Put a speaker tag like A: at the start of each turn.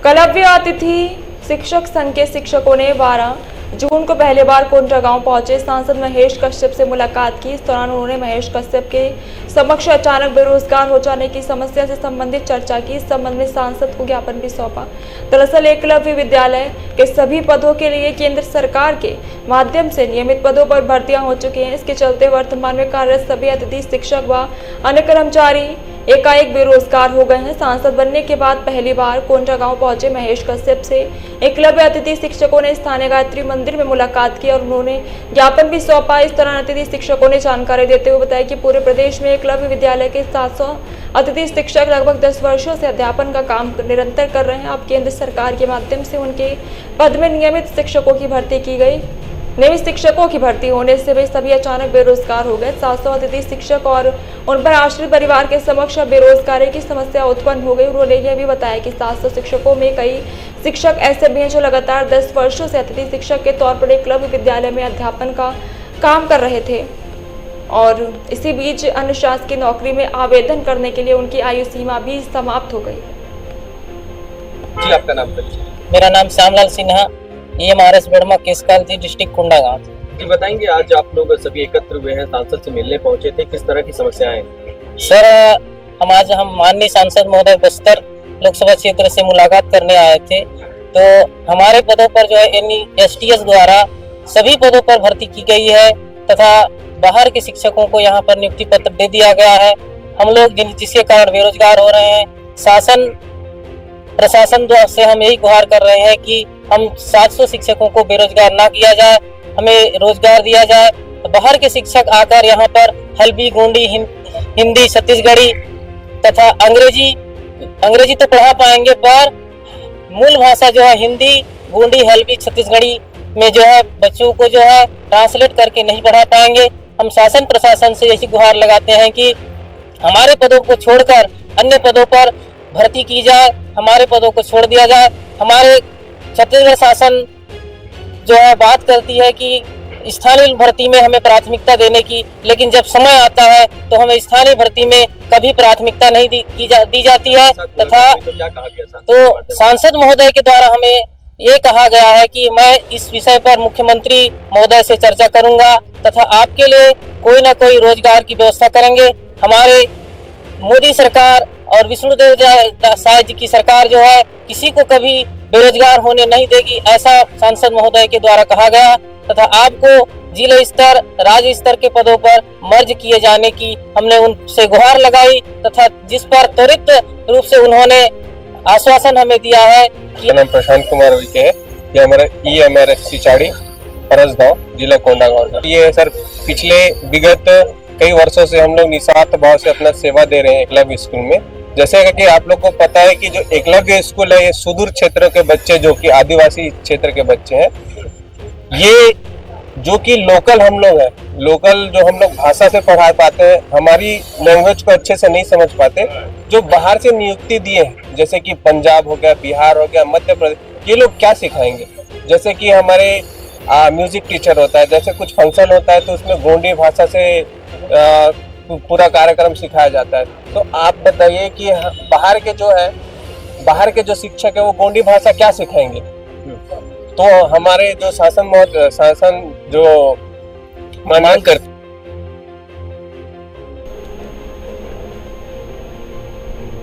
A: कलव्य अतिथि शिक्षक संघ के शिक्षकों ने 12 जून को पहली बार कोंडागांव पहुंचे सांसद महेश कश्यप से मुलाकात की। इस दौरान उन्होंने महेश कश्यप के समक्ष अचानक बेरोजगार हो जाने की समस्या से संबंधित चर्चा की। इस संबंध में सांसद को ज्ञापन भी सौंपा। दरअसल एकलव्य विद्यालय के सभी पदों के लिए केंद्र सरकार के माध्यम से नियमित पदों पर भर्तियां हो चुकी हैं। इसके चलते वर्तमान में कार्यरत सभी अतिथि शिक्षक व अन्य कर्मचारी एकाएक बेरोजगार हो गए हैं। सांसद बनने के बाद पहली बार कोंडागांव पहुंचे महेश कश्यप से एकलव्य अतिथि शिक्षकों ने स्थानीय गायत्री मंदिर में मुलाकात की और उन्होंने ज्ञापन भी सौंपा। इस दौरान अतिथि शिक्षकों ने जानकारी देते हुए बताया कि पूरे प्रदेश में एकलव्य विद्यालय के 700 अतिथि शिक्षक लगभग 10 वर्षों से अध्यापन का काम निरंतर कर रहे हैं। अब केंद्र सरकार के माध्यम से उनके पद में नियमित शिक्षकों की भर्ती की गई। नियमित शिक्षकों की भर्ती होने से वे सभी अचानक बेरोजगार हो गए। 700 अतिथि शिक्षक और उन पर आश्रित परिवार के समक्ष बेरोजगारी की समस्या उत्पन्न हो गई। उन्होंने यह भी बताया कि 700 शिक्षकों में कई शिक्षक ऐसे भी हैं जो लगातार 10 वर्षों से अतिथि शिक्षक के तौर पर एकलव्य विद्यालय में अध्यापन का काम कर रहे थे और इसी बीच अन्य शासकीय नौकरी में आवेदन करने के लिए उनकी आयु सीमा भी समाप्त हो गई।
B: जी, आपका नाम बताइए।
C: मेरा नाम श्यामलाल सिन्हा, EMRS बेड़मा केसकालती डिस्ट्रिक्ट कोंडागांव।
B: जी, बताएंगे आज आप लोग सभी एकत्र हुए हैं, सांसद से मिलने पहुंचे थे, किस तरह की समस्याएं हैं?
C: सर, हम माननीय सांसद महोदय बस्तर लोकसभा क्षेत्र से मुलाकात करने आए थे। तो हमारे पदों पर जो है NESTS द्वारा सभी पदों पर भर्ती की गई है तथा बाहर के शिक्षकों को यहाँ पर नियुक्ति पत्र दे दिया गया है। हम लोग जिसके कारण बेरोजगार हो रहे हैं, शासन प्रशासन द्वारा से हम यही गुहार कर रहे हैं कि हम 700 शिक्षकों को बेरोजगार ना किया जाए, हमें रोजगार दिया जाए। तो बाहर के शिक्षक आकर यहाँ पर हल्बी, गोंडी, हिंदी, छत्तीसगढ़ी तथा अंग्रेजी तो पढ़ा पाएंगे, पर मूल भाषा जो है हिंदी, गोंडी, हल्बी, छत्तीसगढ़ी में जो है बच्चों को जो है ट्रांसलेट करके नहीं पढ़ा पाएंगे। हम शासन प्रशासन से यही गुहार लगाते हैं कि हमारे पदों को छोड़कर अन्य पदों पर भर्ती की जाए, हमारे पदों को छोड़ दिया जाए। हमारे छत्तीसगढ़ शासन जो है बात करती है कि स्थानीय भर्ती में हमें प्राथमिकता देने की, लेकिन जब समय आता है तो हमें स्थानीय भर्ती में कभी प्राथमिकता नहीं दी जाती है। तथा तो सांसद महोदय के द्वारा हमें ये कहा गया है कि मैं इस विषय पर मुख्यमंत्री महोदय से चर्चा करूंगा तथा आपके लिए कोई ना कोई रोजगार की व्यवस्था करेंगे। हमारे मोदी सरकार और विष्णुदेव साय जी की सरकार जो है किसी को कभी बेरोजगार होने नहीं देगी, ऐसा सांसद महोदय के द्वारा कहा गया। तथा आपको जिले स्तर, राज्य स्तर के पदों पर मर्ज किए जाने की हमने उनसे गुहार लगाई तथा जिस पर त्वरित रूप से उन्होंने आश्वासन हमें दिया है कि
D: नाम प्रशांत कुमार विके है। ये हमारा EMRS सिचाड़ी परसगांव जिला कोंडागांव। ये सर पिछले विगत कई वर्षों से हम लोग निस्वार्थ भाव से अपना सेवा दे रहे हैं एकलव्य स्कूल में। जैसे कि आप लोग को पता है कि जो एकलव्य स्कूल है ये सुदूर क्षेत्र के बच्चे, जो कि आदिवासी क्षेत्र के बच्चे हैं, ये जो कि लोकल हम लोग हैं, लोकल जो हम लोग भाषा से पढ़ा पाते हैं, हमारी लैंग्वेज को अच्छे से नहीं समझ पाते, जो बाहर से नियुक्ति दिए हैं जैसे कि पंजाब हो गया, बिहार हो गया, मध्य प्रदेश, ये लोग क्या सिखाएंगे? जैसे कि हमारे म्यूजिक टीचर होता है, जैसे कुछ फंक्शन होता है तो उसमें गोंडी भाषा से पूरा कार्यक्रम सिखाया जाता है। तो आप बताइए कि बाहर के जो शिक्षक है वो गोंडी भाषा क्या सिखाएंगे? तो हमारे जो शासन जो मांग करते